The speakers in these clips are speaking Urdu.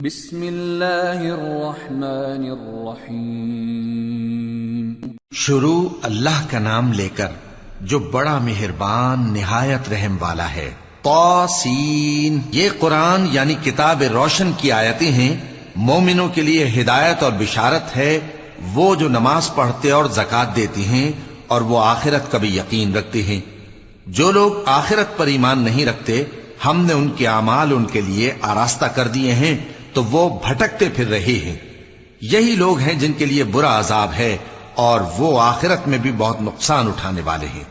بسم اللہ الرحمن الرحیم۔ شروع اللہ کا نام لے کر جو بڑا مہربان نہایت رحم والا ہے۔ طاسین، یہ قرآن یعنی کتاب روشن کی آیتیں ہیں، مومنوں کے لیے ہدایت اور بشارت ہے، وہ جو نماز پڑھتے اور زکوٰۃ دیتی ہیں اور وہ آخرت کا بھی یقین رکھتے ہیں۔ جو لوگ آخرت پر ایمان نہیں رکھتے، ہم نے ان کے اعمال ان کے لیے آراستہ کر دیے ہیں تو وہ بھٹکتے پھر رہے ہیں۔ یہی لوگ ہیں جن کے لیے برا عذاب ہے اور وہ آخرت میں بھی بہت نقصان اٹھانے والے ہیں۔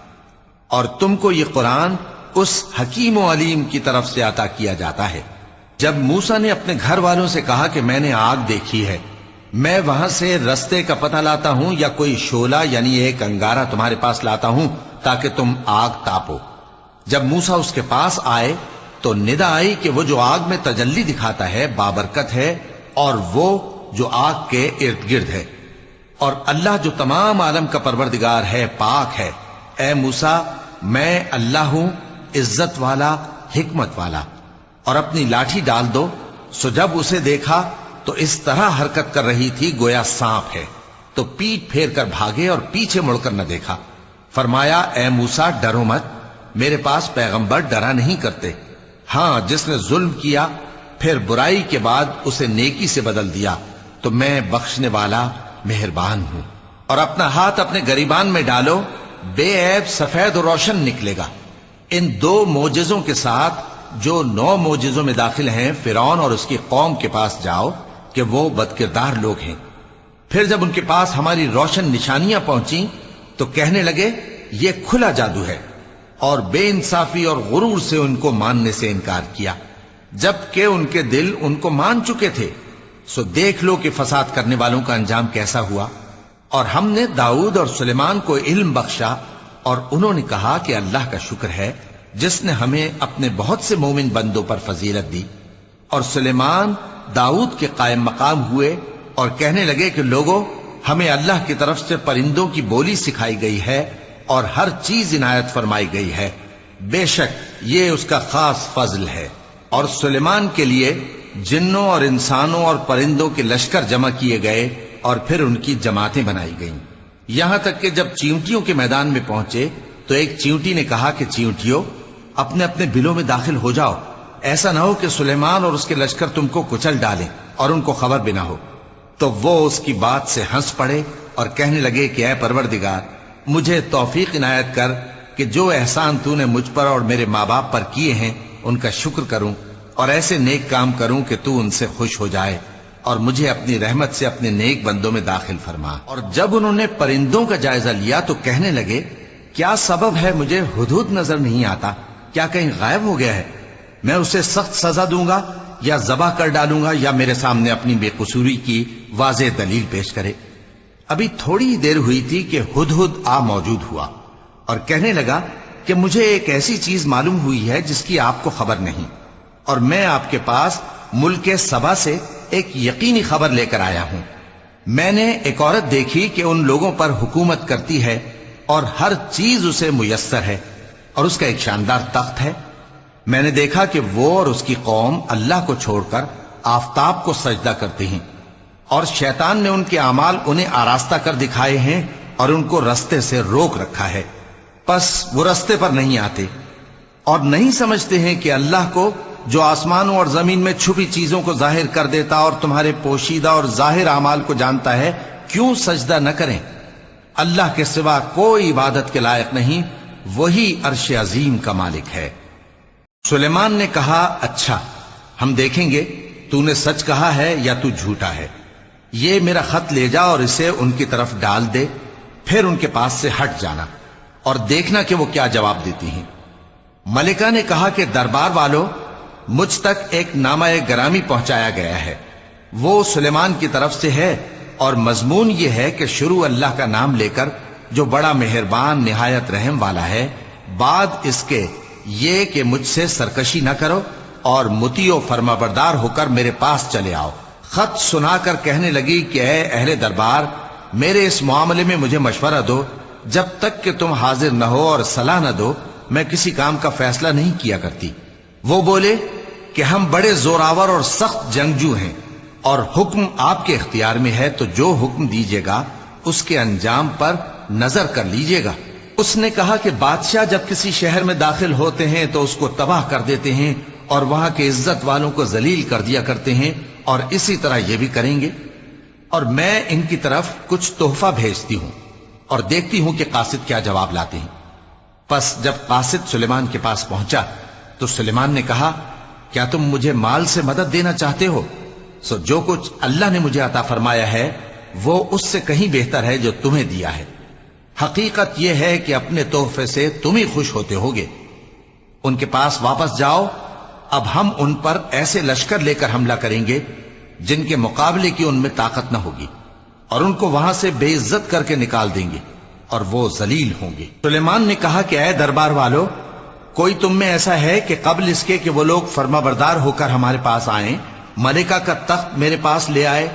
اور تم کو یہ قرآن اس حکیم و علیم کی طرف سے عطا کیا جاتا ہے۔ جب موسیٰ نے اپنے گھر والوں سے کہا کہ میں نے آگ دیکھی ہے، میں وہاں سے رستے کا پتہ لاتا ہوں یا کوئی شعلہ یعنی ایک انگارہ تمہارے پاس لاتا ہوں تاکہ تم آگ تاپو۔ جب موسیٰ اس کے پاس آئے تو ندا آئی کہ وہ جو آگ میں تجلی دکھاتا ہے بابرکت ہے، اور وہ جو آگ کے ارد گرد ہے، اور اللہ جو تمام عالم کا پروردگار ہے پاک ہے۔ اے موسیٰ، میں اللہ ہوں، عزت والا، حکمت والا، اور اپنی لاٹھی ڈال دو۔ سو جب اسے دیکھا تو اس طرح حرکت کر رہی تھی گویا سانپ ہے، تو پیٹ پھیر کر بھاگے اور پیچھے مڑ کر نہ دیکھا۔ فرمایا، اے موسیٰ ڈرو مت، میرے پاس پیغمبر ڈرا نہیں کرتے۔ ہاں، جس نے ظلم کیا پھر برائی کے بعد اسے نیکی سے بدل دیا تو میں بخشنے والا مہربان ہوں۔ اور اپنا ہاتھ اپنے گریبان میں ڈالو، بے عیب سفید و روشن نکلے گا۔ ان دو معجزوں کے ساتھ جو 9 معجزوں میں داخل ہیں فرعون اور اس کی قوم کے پاس جاؤ کہ وہ بدکردار لوگ ہیں۔ پھر جب ان کے پاس ہماری روشن نشانیاں پہنچیں تو کہنے لگے یہ کھلا جادو ہے، اور بے انصافی اور غرور سے ان کو ماننے سے انکار کیا، جبکہ ان کے دل ان کو مان چکے تھے۔ سو دیکھ لو کہ فساد کرنے والوں کا انجام کیسا ہوا۔ اور ہم نے داؤد اور سلیمان کو علم بخشا، اور انہوں نے کہا کہ اللہ کا شکر ہے جس نے ہمیں اپنے بہت سے مومن بندوں پر فضیلت دی۔ اور سلیمان داؤد کے قائم مقام ہوئے اور کہنے لگے کہ لوگوں، ہمیں اللہ کی طرف سے پرندوں کی بولی سکھائی گئی ہے اور ہر چیز عنایت فرمائی گئی ہے، بے شک یہ اس کا خاص فضل ہے۔ اور سلیمان کے لیے جنوں اور انسانوں اور پرندوں کے لشکر جمع کیے گئے اور پھر ان کی جماعتیں بنائی گئیں، یہاں تک کہ جب چیونٹیوں کے میدان میں پہنچے تو ایک چیونٹی نے کہا کہ چیونٹیوں، اپنے اپنے بلوں میں داخل ہو جاؤ، ایسا نہ ہو کہ سلیمان اور اس کے لشکر تم کو کچل ڈالیں اور ان کو خبر بھی نہ ہو۔ تو وہ اس کی بات سے ہنس پڑے اور کہنے لگے کہ اے پروردگار، مجھے توفیق عنایت کر کہ جو احسان تو نے مجھ پر اور میرے ماں باپ پر کیے ہیں ان کا شکر کروں، اور ایسے نیک کام کروں کہ تو ان سے خوش ہو جائے، اور مجھے اپنی رحمت سے اپنے نیک بندوں میں داخل فرما۔ اور جب انہوں نے پرندوں کا جائزہ لیا تو کہنے لگے کیا سبب ہے مجھے ہدہد نظر نہیں آتا؟ کیا کہیں غائب ہو گیا ہے؟ میں اسے سخت سزا دوں گا یا ذبح کر ڈالوں گا یا میرے سامنے اپنی بے قصوری کی واضح دلیل پیش کرے۔ ابھی تھوڑی دیر ہوئی تھی کہ ہدہد آ موجود ہوا اور کہنے لگا کہ مجھے ایک ایسی چیز معلوم ہوئی ہے جس کی آپ کو خبر نہیں، اور میں آپ کے پاس ملک سبا سے ایک یقینی خبر لے کر آیا ہوں۔ میں نے ایک عورت دیکھی کہ ان لوگوں پر حکومت کرتی ہے اور ہر چیز اسے میسر ہے، اور اس کا ایک شاندار تخت ہے۔ میں نے دیکھا کہ وہ اور اس کی قوم اللہ کو چھوڑ کر آفتاب کو سجدہ کرتے ہیں، اور شیطان نے ان کے اعمال انہیں آراستہ کر دکھائے ہیں اور ان کو رستے سے روک رکھا ہے، پس وہ رستے پر نہیں آتے، اور نہیں سمجھتے ہیں کہ اللہ کو جو آسمانوں اور زمین میں چھپی چیزوں کو ظاہر کر دیتا اور تمہارے پوشیدہ اور ظاہر اعمال کو جانتا ہے، کیوں سجدہ نہ کریں؟ اللہ کے سوا کوئی عبادت کے لائق نہیں، وہی عرش عظیم کا مالک ہے۔ سلیمان نے کہا اچھا، ہم دیکھیں گے تو نے سچ کہا ہے یا تو جھوٹا ہے۔ یہ میرا خط لے جا اور اسے ان کی طرف ڈال دے، پھر ان کے پاس سے ہٹ جانا اور دیکھنا کہ وہ کیا جواب دیتی ہیں۔ ملکہ نے کہا کہ دربار والوں، مجھ تک ایک نامہ گرامی پہنچایا گیا ہے، وہ سلیمان کی طرف سے ہے، اور مضمون یہ ہے کہ شروع اللہ کا نام لے کر جو بڑا مہربان نہایت رحم والا ہے، بعد اس کے یہ کہ مجھ سے سرکشی نہ کرو اور مطیع و فرمانبردار ہو کر میرے پاس چلے آؤ۔ خط سنا کر کہنے لگی کہ اے اہل دربار، میرے اس معاملے میں مجھے مشورہ دو، جب تک کہ تم حاضر نہ ہو اور صلاح نہ دو میں کسی کام کا فیصلہ نہیں کیا کرتی۔ وہ بولے کہ ہم بڑے زوراور اور سخت جنگجو ہیں اور حکم آپ کے اختیار میں ہے، تو جو حکم دیجیے گا اس کے انجام پر نظر کر لیجیے گا۔ اس نے کہا کہ بادشاہ جب کسی شہر میں داخل ہوتے ہیں تو اس کو تباہ کر دیتے ہیں اور وہاں کے عزت والوں کو ذلیل کر دیا کرتے ہیں، اور اسی طرح یہ بھی کریں گے۔ اور میں ان کی طرف کچھ تحفہ بھیجتی ہوں اور دیکھتی ہوں کہ قاصد کیا جواب لاتے ہیں۔ پس جب قاصد سلیمان کے پاس پہنچا تو سلیمان نے کہا، کیا تم مجھے مال سے مدد دینا چاہتے ہو؟ سو جو کچھ اللہ نے مجھے عطا فرمایا ہے وہ اس سے کہیں بہتر ہے جو تمہیں دیا ہے۔ حقیقت یہ ہے کہ اپنے تحفے سے تم ہی خوش ہوتے ہوگے۔ ان کے پاس واپس جاؤ، اب ہم ان پر ایسے لشکر لے کر حملہ کریں گے جن کے مقابلے کی ان میں طاقت نہ ہوگی، اور ان کو وہاں سے بے عزت کر کے نکال دیں گے اور وہ ذلیل ہوں گے۔ سلیمان نے کہا کہ اے دربار والو، کوئی تم میں ایسا ہے کہ قبل اس کے کہ وہ لوگ فرما بردار ہو کر ہمارے پاس آئیں، ملکہ کا تخت میرے پاس لے آئے؟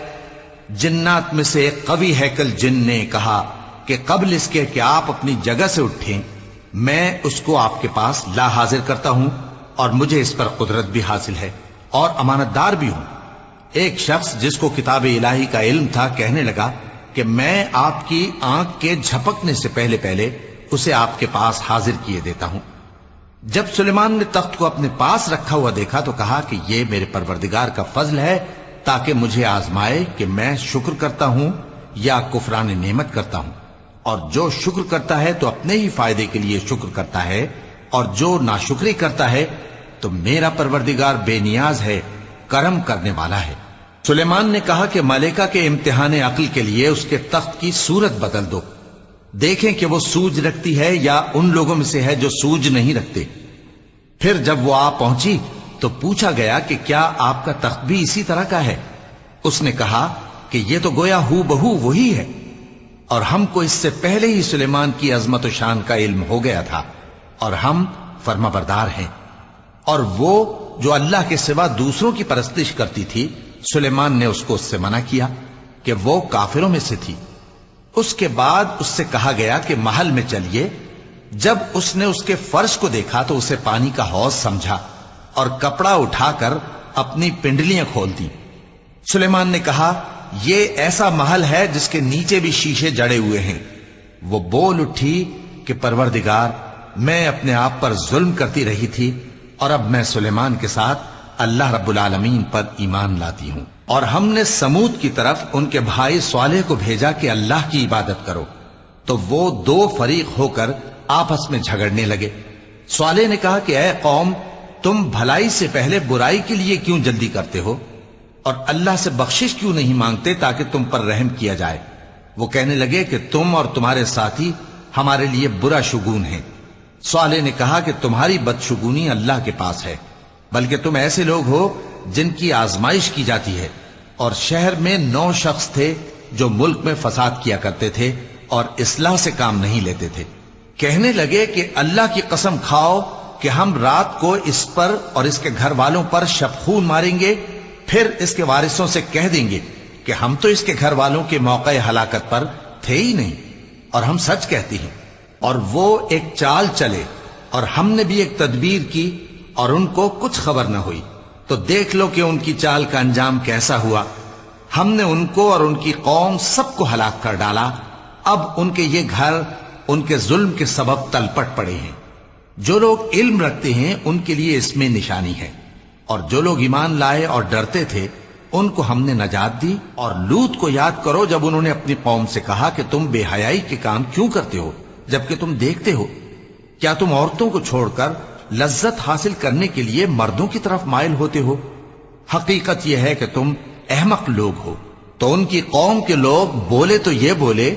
جنات میں سے ایک قوی ہیکل جن نے کہا کہ قبل اس کے کہ آپ اپنی جگہ سے اٹھیں میں اس کو آپ کے پاس لا حاضر کرتا ہوں، اور مجھے اس پر قدرت بھی حاصل ہے اور امانت دار بھی ہوں۔ ایک شخص جس کو کتاب الہی کا علم تھا کہنے لگا کہ میں آپ کی آنکھ کے جھپکنے سے پہلے پہلے اسے آپ کے پاس حاضر کیے دیتا ہوں۔ جب سلیمان نے تخت کو اپنے پاس رکھا ہوا دیکھا تو کہا کہ یہ میرے پروردگار کا فضل ہے تاکہ مجھے آزمائے کہ میں شکر کرتا ہوں یا کفران نعمت کرتا ہوں، اور جو شکر کرتا ہے تو اپنے ہی فائدے کے لیے شکر کرتا ہے، اور جو ناشکری کرتا ہے تو میرا پروردگار بے نیاز ہے، کرم کرنے والا ہے۔ سلیمان نے کہا کہ ملکہ کے امتحان عقل کے لیے اس کے تخت کی صورت بدل دو، دیکھیں کہ وہ سوج رکھتی ہے یا ان لوگوں میں سے ہے جو سوج نہیں رکھتے۔ پھر جب وہ آ پہنچی تو پوچھا گیا کہ کیا آپ کا تخت بھی اسی طرح کا ہے؟ اس نے کہا کہ یہ تو گویا ہو بہو وہی ہے، اور ہم کو اس سے پہلے ہی سلیمان کی عظمت و شان کا علم ہو گیا تھا، اور ہم فرما بردار ہیں۔ اور وہ جو اللہ کے سوا دوسروں کی پرستش کرتی تھی، سلیمان نے اس کو اس سے منع کیا کہ وہ کافروں میں سے تھی۔ اس کے بعد اس سے کہا گیا کہ محل میں چلیے۔ جب اس نے اس کے فرش کو دیکھا تو اسے پانی کا حوض سمجھا اور کپڑا اٹھا کر اپنی پنڈلیاں کھول دی۔ سلیمان نے کہا، یہ ایسا محل ہے جس کے نیچے بھی شیشے جڑے ہوئے ہیں۔ وہ بول اٹھی کہ پروردگار، میں اپنے آپ پر ظلم کرتی رہی تھی، اور اب میں سلیمان کے ساتھ اللہ رب العالمین پر ایمان لاتی ہوں۔ اور ہم نے سمود کی طرف ان کے بھائی صالح کو بھیجا کہ اللہ کی عبادت کرو، تو وہ دو فریق ہو کر آپس میں جھگڑنے لگے۔ صالح نے کہا کہ اے قوم، تم بھلائی سے پہلے برائی کے لیے کیوں جلدی کرتے ہو، اور اللہ سے بخشش کیوں نہیں مانگتے تاکہ تم پر رحم کیا جائے؟ وہ کہنے لگے کہ تم اور تمہارے ساتھی ہمارے لیے برا شگون ہیں۔ صالح نے کہا کہ تمہاری بدشگونی اللہ کے پاس ہے، بلکہ تم ایسے لوگ ہو جن کی آزمائش کی جاتی ہے۔ اور شہر میں 9 شخص تھے جو ملک میں فساد کیا کرتے تھے اور اصلاح سے کام نہیں لیتے تھے۔ کہنے لگے کہ اللہ کی قسم کھاؤ کہ ہم رات کو اس پر اور اس کے گھر والوں پر شبخون ماریں گے، پھر اس کے وارثوں سے کہہ دیں گے کہ ہم تو اس کے گھر والوں کے موقع ہلاکت پر تھے ہی نہیں، اور ہم سچ کہتی ہیں۔ اور وہ ایک چال چلے، اور ہم نے بھی ایک تدبیر کی، اور ان کو کچھ خبر نہ ہوئی۔ تو دیکھ لو کہ ان کی چال کا انجام کیسا ہوا۔ ہم نے ان کو اور ان کی قوم سب کو ہلاک کر ڈالا۔ اب ان کے یہ گھر ان کے ظلم کے سبب تلپٹ پڑے ہیں۔ جو لوگ علم رکھتے ہیں ان کے لیے اس میں نشانی ہے، اور جو لوگ ایمان لائے اور ڈرتے تھے ان کو ہم نے نجات دی۔ اور لوط کو یاد کرو جب انہوں نے اپنی قوم سے کہا کہ تم بے حیائی کے کام کیوں کرتے ہو جبکہ تم دیکھتے ہو؟ کیا تم عورتوں کو چھوڑ کر لذت حاصل کرنے کے لیے مردوں کی طرف مائل ہوتے ہو؟ حقیقت یہ ہے کہ تم احمق لوگ ہو۔ تو ان کی قوم کے لوگ بولے تو یہ بولے،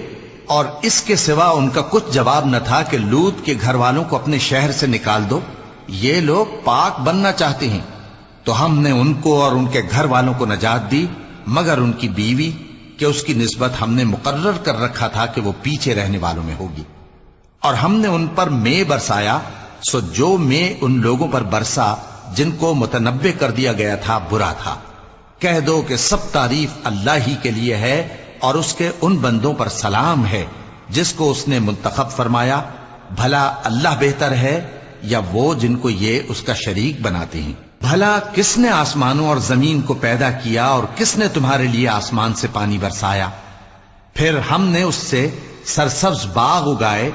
اور اس کے سوا ان کا کچھ جواب نہ تھا کہ لوط کے گھر والوں کو اپنے شہر سے نکال دو، یہ لوگ پاک بننا چاہتے ہیں۔ تو ہم نے ان کو اور ان کے گھر والوں کو نجات دی، مگر ان کی بیوی کہ اس کی نسبت ہم نے مقرر کر رکھا تھا کہ وہ پیچھے رہنے والوں میں ہوگی۔ اور ہم نے ان پر مے برسایا، سو جو مے ان لوگوں پر برسا جن کو متنبع کر دیا گیا تھا برا تھا۔ کہہ دو کہ سب تعریف اللہ ہی کے لیے ہے، اور اس کے ان بندوں پر سلام ہے جس کو اس نے منتخب فرمایا۔ بھلا اللہ بہتر ہے یا وہ جن کو یہ اس کا شریک بناتے ہیں؟ بھلا کس نے آسمانوں اور زمین کو پیدا کیا اور کس نے تمہارے لیے آسمان سے پانی برسایا؟ پھر ہم نے اس سے سرسبز باغ اگائے.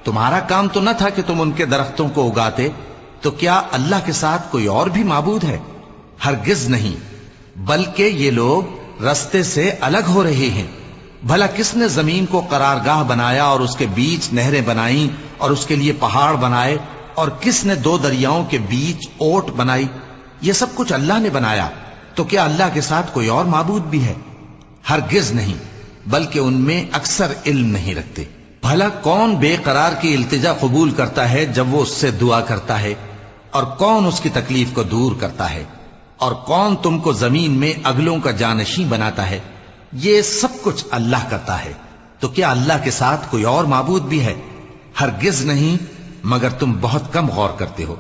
تمہارا کام تو نہ تھا کہ تم ان کے درختوں کو اگاتے. تو کیا اللہ کے ساتھ کوئی اور بھی معبود ہے؟ ہرگز نہیں، بلکہ یہ لوگ رستے سے الگ ہو رہے ہیں. بھلا کس نے زمین کو قرارگاہ بنایا اور اس کے بیچ نہریں بنائیں اور اس کے لیے پہاڑ بنائے، اور کس نے دو دریاؤں کے بیچ اوٹ بنائی؟ یہ سب کچھ اللہ نے بنایا. تو کیا اللہ کے ساتھ کوئی اور معبود بھی ہے؟ ہرگز نہیں، بلکہ ان میں اکثر علم نہیں رکھتے. بھلا کون بے قرار کی التجا قبول کرتا ہے جب وہ اس سے دعا کرتا ہے، اور کون اس کی تکلیف کو دور کرتا ہے، اور کون تم کو زمین میں اگلوں کا جانشین بناتا ہے؟ یہ سب کچھ اللہ کرتا ہے. تو کیا اللہ کے ساتھ کوئی اور معبود بھی ہے؟ ہرگز نہیں، مگر تم بہت کم غور کرتے ہو.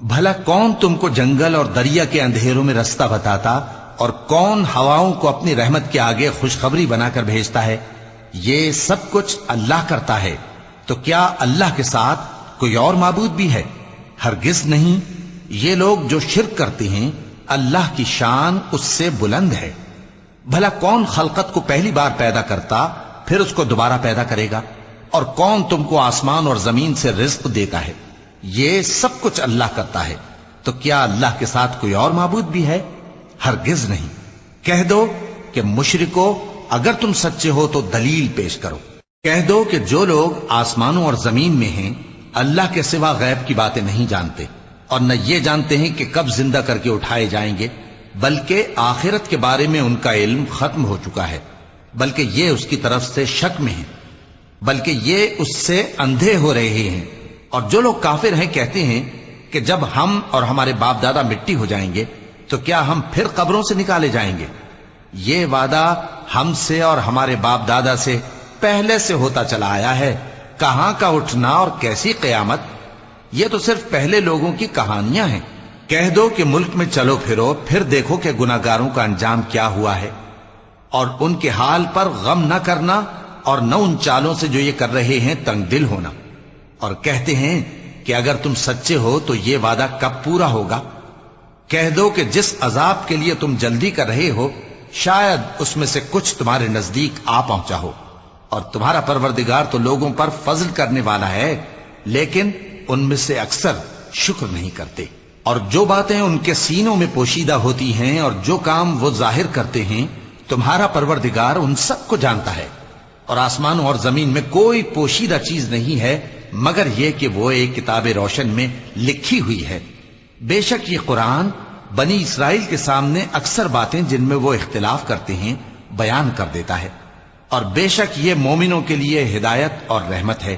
بھلا کون تم کو جنگل اور دریا کے اندھیروں میں رستہ بتاتا، اور کون ہواؤں کو اپنی رحمت کے آگے خوشخبری بنا کر بھیجتا ہے؟ یہ سب کچھ اللہ کرتا ہے. تو کیا اللہ کے ساتھ کوئی اور معبود بھی ہے؟ ہرگز نہیں. یہ لوگ جو شرک کرتے ہیں اللہ کی شان اس سے بلند ہے. بھلا کون خلقت کو پہلی بار پیدا کرتا پھر اس کو دوبارہ پیدا کرے گا؟ اور کون تم کو آسمان اور زمین سے رزق دیتا ہے؟ یہ سب کچھ اللہ کرتا ہے. تو کیا اللہ کے ساتھ کوئی اور معبود بھی ہے؟ ہرگز نہیں. کہہ دو کہ مشرکو، اگر تم سچے ہو تو دلیل پیش کرو. کہہ دو کہ جو لوگ آسمانوں اور زمین میں ہیں اللہ کے سوا غیب کی باتیں نہیں جانتے، اور نہ یہ جانتے ہیں کہ کب زندہ کر کے اٹھائے جائیں گے، بلکہ آخرت کے بارے میں ان کا علم ختم ہو چکا ہے، بلکہ یہ اس کی طرف سے شک میں ہیں، بلکہ یہ اس سے اندھے ہو رہے ہیں. اور جو لوگ کافر ہیں کہتے ہیں کہ جب ہم اور ہمارے باپ دادا مٹی ہو جائیں گے تو کیا ہم پھر قبروں سے نکالے جائیں گے؟ یہ وعدہ ہم سے اور ہمارے باپ دادا سے پہلے سے ہوتا چلا آیا ہے. کہاں کا اٹھنا اور کیسی قیامت؟ یہ تو صرف پہلے لوگوں کی کہانیاں ہیں. کہہ دو کہ ملک میں چلو پھرو، پھر دیکھو کہ گناہگاروں کا انجام کیا ہوا ہے، اور ان کے حال پر غم نہ کرنا، اور نہ ان چالوں سے جو یہ کر رہے ہیں تنگ دل ہونا. اور کہتے ہیں کہ اگر تم سچے ہو تو یہ وعدہ کب پورا ہوگا؟ کہہ دو کہ جس عذاب کے لیے تم جلدی کر رہے ہو شاید اس میں سے کچھ تمہارے نزدیک آ پہنچا ہو، اور تمہارا پروردگار تو لوگوں پر فضل کرنے والا ہے، لیکن ان میں سے اکثر شکر نہیں کرتے. اور جو باتیں ان کے سینوں میں پوشیدہ ہوتی ہیں اور جو کام وہ ظاہر کرتے ہیں تمہارا پروردگار ان سب کو جانتا ہے. اور آسمانوں اور زمین میں کوئی پوشیدہ چیز نہیں ہے مگر یہ کہ وہ ایک کتاب روشن میں لکھی ہوئی ہے. بے شک یہ قرآن بنی اسرائیل کے سامنے اکثر باتیں جن میں وہ اختلاف کرتے ہیں بیان کر دیتا ہے، اور بے شک یہ مومنوں کے لیے ہدایت اور رحمت ہے.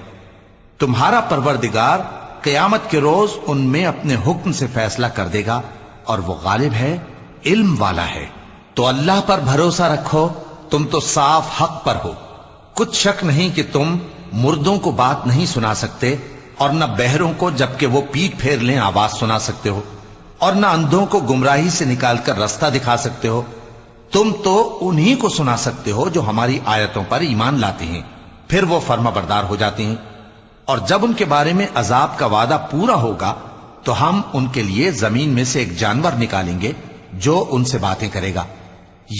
تمہارا پروردگار قیامت کے روز ان میں اپنے حکم سے فیصلہ کر دے گا، اور وہ غالب ہے، علم والا ہے. تو اللہ پر بھروسہ رکھو، تم تو صاف حق پر ہو. کچھ شک نہیں کہ تم مردوں کو بات نہیں سنا سکتے، اور نہ بہروں کو جبکہ وہ پیٹ پھیر لیں آواز سنا سکتے ہو، اور نہ اندھوں کو گمراہی سے نکال کر رستہ دکھا سکتے ہو. تم تو انہی کو سنا سکتے ہو جو ہماری آیتوں پر ایمان لاتے ہیں، پھر وہ فرما بردار ہو جاتے ہیں. اور جب ان کے بارے میں عذاب کا وعدہ پورا ہوگا تو ہم ان کے لیے زمین میں سے ایک جانور نکالیں گے جو ان سے باتیں کرے گا.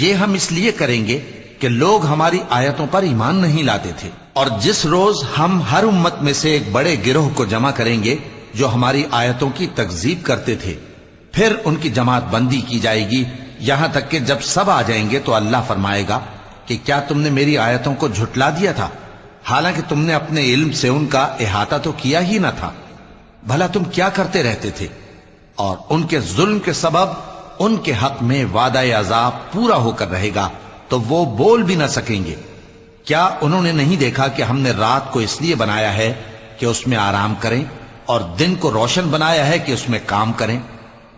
یہ ہم اس لیے کریں گے کہ لوگ ہماری آیتوں پر ایمان نہیں لاتے تھے. اور جس روز ہم ہر امت میں سے ایک بڑے گروہ کو جمع کریں گے جو ہماری آیتوں کی تکذیب کرتے تھے، پھر ان کی جماعت بندی کی جائے گی یہاں تک کہ جب سب آ جائیں گے تو اللہ فرمائے گا کہ کیا تم نے میری آیتوں کو جھٹلا دیا تھا، حالانکہ تم نے اپنے علم سے ان کا احاطہ تو کیا ہی نہ تھا. بھلا تم کیا کرتے رہتے تھے؟ اور ان کے ظلم کے سبب ان کے حق میں وعدہ عذاب پورا ہو کر رہے گا تو وہ بول بھی نہ سکیں گے. کیا انہوں نے نہیں دیکھا کہ ہم نے رات کو اس لیے بنایا ہے کہ اس میں آرام کریں، اور دن کو روشن بنایا ہے کہ اس میں کام کریں؟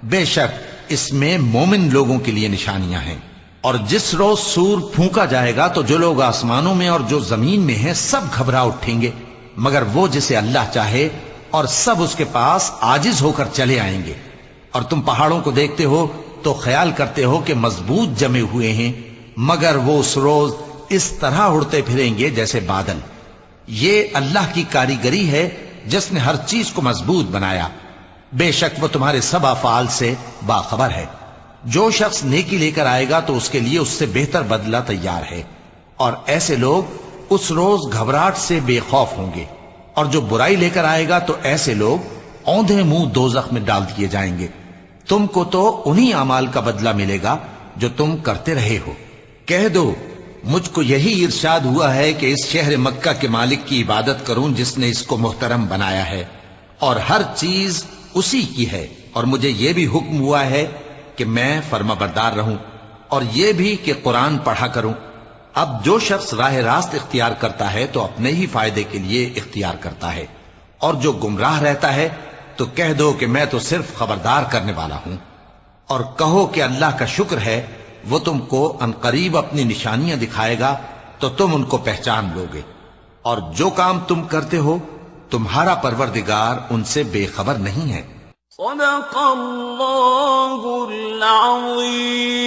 بے شک اس میں مومن لوگوں کے لیے نشانیاں ہیں. اور جس روز سور پھونکا جائے گا تو جو لوگ آسمانوں میں اور جو زمین میں ہیں سب گھبرا اٹھیں گے مگر وہ جسے اللہ چاہے، اور سب اس کے پاس عاجز ہو کر چلے آئیں گے. اور تم پہاڑوں کو دیکھتے ہو تو خیال کرتے ہو کہ مضبوط جمے ہوئے ہیں، مگر وہ اس روز اس طرح اڑتے پھریں گے جیسے بادل. یہ اللہ کی کاریگری ہے جس نے ہر چیز کو مضبوط بنایا. بے شک وہ تمہارے سب افعال سے باخبر ہے۔ جو شخص نیکی لے کر آئے گا تو اس کے لیے اس سے بہتر بدلہ تیار ہے، اور ایسے لوگ اس روز گھبراہٹ سے بے خوف ہوں گے، اور جو برائی لے کر آئے گا تو ایسے لوگ اوندھے منہ دوزخ میں ڈال دیے جائیں گے۔ تم کو تو انہی اعمال کا بدلہ ملے گا جو تم کرتے رہے ہو۔ کہہ دو مجھ کو یہی ارشاد ہوا ہے کہ اس شہر مکہ کے مالک کی عبادت کروں جس نے اس کو محترم بنایا ہے، اور ہر چیز اسی کی ہے، اور مجھے یہ بھی حکم ہوا ہے کہ میں فرما بردار رہوں، اور یہ بھی کہ قرآن پڑھا کروں۔ اب جو شخص راہ راست اختیار کرتا ہے تو اپنے ہی فائدے کے لیے اختیار کرتا ہے، اور جو گمراہ رہتا ہے تو کہہ دو کہ میں تو صرف خبردار کرنے والا ہوں۔ اور کہو کہ اللہ کا شکر ہے وہ تم کو عنقریب اپنی نشانیاں دکھائے گا تو تم ان کو پہچان لو گے، اور جو کام تم کرتے ہو تمہارا پروردگار ان سے بے خبر نہیں ہے۔ صدق اللہ العظیم۔